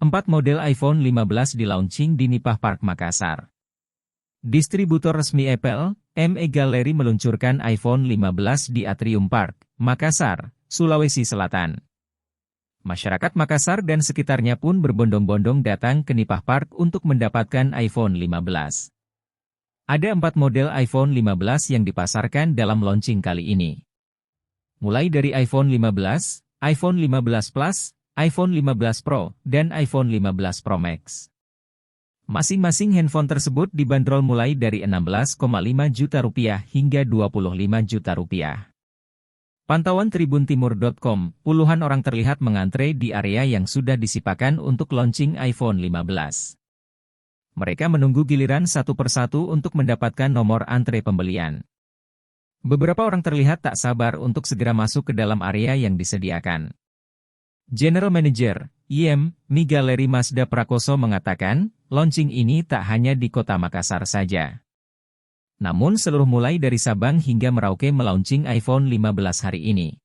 4 model iPhone 15 di-launching di Nipah Park Makassar. Distributor resmi Apple, ME Gallery meluncurkan iPhone 15 di Atrium Park, Makassar, Sulawesi Selatan. Masyarakat Makassar dan sekitarnya pun berbondong-bondong datang ke Nipah Park untuk mendapatkan iPhone 15. Ada 4 model iPhone 15 yang dipasarkan dalam launching kali ini. Mulai dari iPhone 15, iPhone 15 Plus, iPhone 15 Pro, dan iPhone 15 Pro Max. Masing-masing handphone tersebut dibanderol mulai dari Rp16,5 juta hingga Rp25 juta. Pantauan tribuntimur.com, puluhan orang terlihat mengantre di area yang sudah disiapkan untuk launching iPhone 15. Mereka menunggu giliran satu persatu untuk mendapatkan nomor antre pembelian. Beberapa orang terlihat tak sabar untuk segera masuk ke dalam area yang disediakan. General Manager, ME Gallery Mazda Prakoso mengatakan, launching ini tak hanya di kota Makassar saja. Namun seluruh mulai dari Sabang hingga Merauke melaunching iPhone 15 hari ini.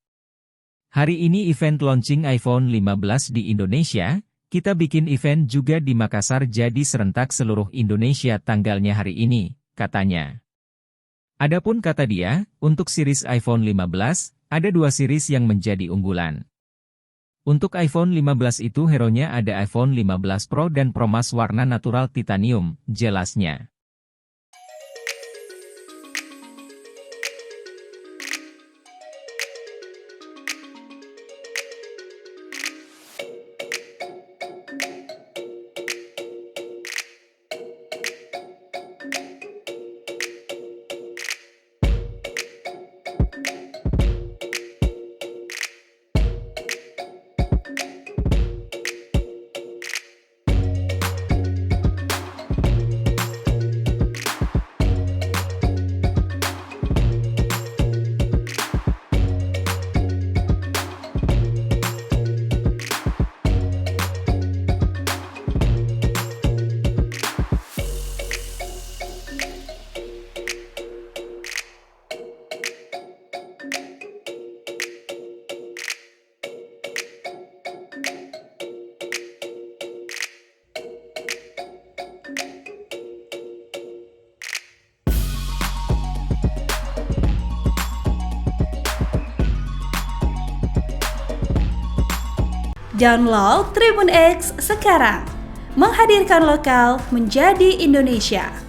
Hari ini event launching iPhone 15 di Indonesia, kita bikin event juga di Makassar jadi serentak seluruh Indonesia tanggalnya hari ini, katanya. Adapun kata dia, untuk series iPhone 15, ada 2 series yang menjadi unggulan. Untuk iPhone 15 itu hero-nya ada iPhone 15 Pro dan Pro Max warna natural titanium, jelasnya. Download Tribun X sekarang, menghadirkan lokal menjadi Indonesia.